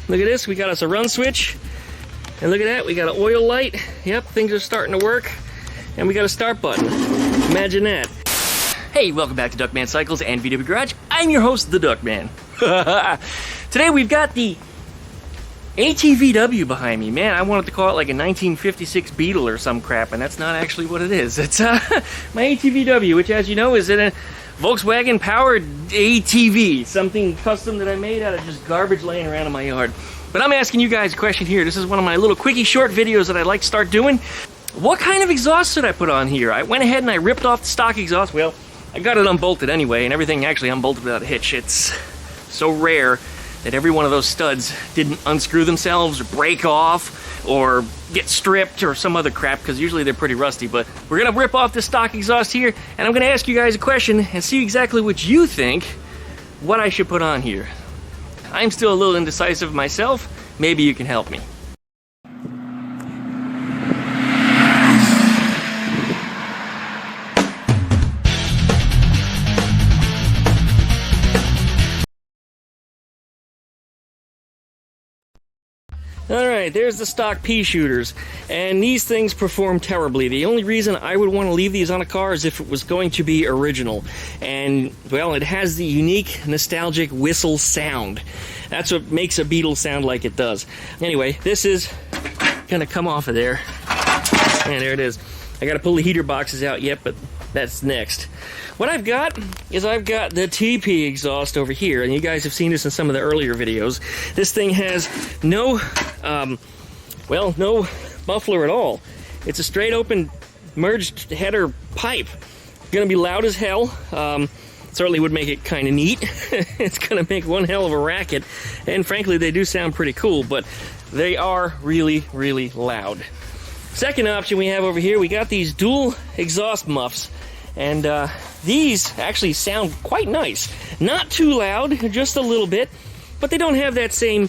Look at this, we got us a run switch. And look at that, we got an oil light. Yep, things are starting to work. And we got a start button. Imagine that. Hey, welcome back to DuckmanCycles and VW Garage. I'm your host, the Duckman. Today we've got the ATVW behind me. Man, I wanted to call it like a 1956 Beetle or some crap, and that's not actually what it is. It's my ATVW, which, as you know, is a Volkswagen powered ATV. Something custom that I made out of just garbage laying around in my yard. But I'm asking you guys a question here. This is one of my little quickie short videos that I'd like to start doing. What kind of exhaust should I put on here? I went ahead and I ripped off the stock exhaust. Well, I got it unbolted anyway, and everything actually unbolted without a hitch. It's so rare that every one of those studs didn't unscrew themselves or break off or get stripped or some other crap, because usually they're pretty rusty. But we're gonna rip off this stock exhaust here, and I'm gonna ask you guys a question and see exactly what you think what I should put on here. I'm still a little indecisive myself. Maybe you can help me. Alright, there's the stock pea shooters, and these things perform terribly. The only reason I would want to leave these on a car is if it was going to be original. And, well, it has the unique, nostalgic whistle sound. That's what makes a Beetle sound like it does. Anyway, this is gonna come off of there. And there it is. I gotta pull the heater boxes out yet, but that's next. What I've got is I've got the teepee exhaust over here, and you guys have seen this in some of the earlier videos. This thing has no, no muffler at all. It's a straight open merged header pipe. Gonna be loud as hell. Certainly would make it kind of neat. It's gonna make one hell of a racket, and frankly they do sound pretty cool, but they are really, really loud. Second option we have over here, we got these dual exhaust muffs. And these actually sound quite nice. Not too loud, just a little bit, but they don't have that same,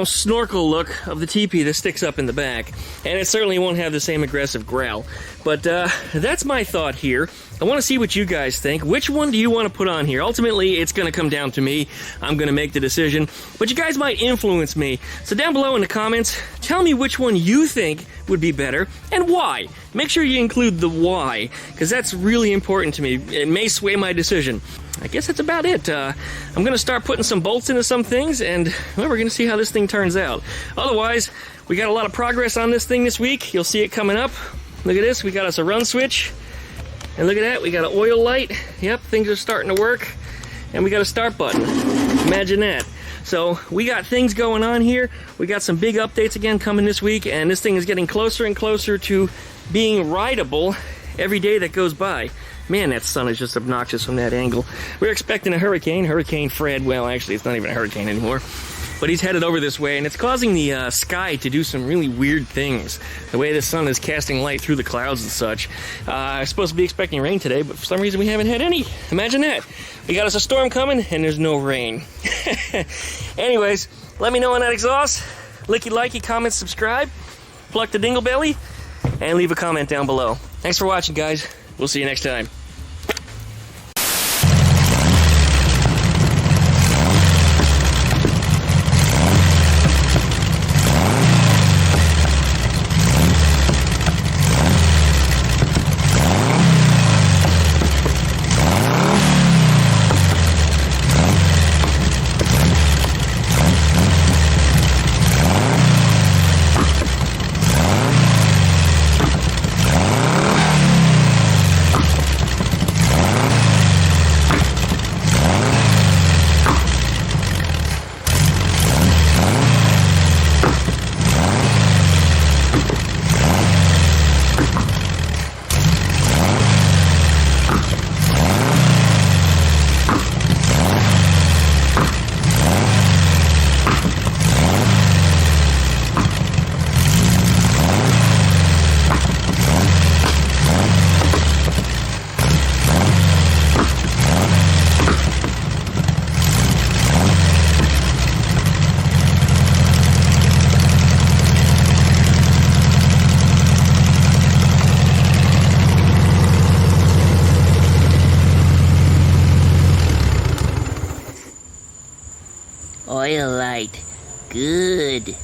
snorkel look of the teepee that sticks up in the back. And it certainly won't have the same aggressive growl. But that's my thought here. I want to see what you guys think. Which one do you want to put on here? Ultimately, it's going to come down to me. I'm going to make the decision. But you guys might influence me. So down below in the comments, tell me which one you think would be better and why. Make sure you include the why, because that's really important to me. It may sway my decision. I guess that's about it. I'm going to start putting some bolts into some things, and well, we're going to see how this thing turns out. Otherwise, we got a lot of progress on this thing this week. You'll see it coming up. Look at this. We got us a run switch. And look at that. We got an oil light. Yep, things are starting to work. And we got a start button. Imagine that. So we got things going on here. We got some big updates again coming this week, and this thing is getting closer and closer to being rideable every day that goes by. Man, that sun is just obnoxious from that angle. We're expecting a hurricane, Hurricane Fred. Well, actually, it's not even a hurricane anymore. But he's headed over this way, and it's causing the sky to do some really weird things. The way the sun is casting light through the clouds and such. I'm supposed to be expecting rain today, but for some reason we haven't had any. Imagine that. We got us a storm coming, and there's no rain. Anyways, let me know on that exhaust. Licky, likey, comment, subscribe. Pluck the dingle belly, and leave a comment down below. Thanks for watching, guys. We'll see you next time. Good.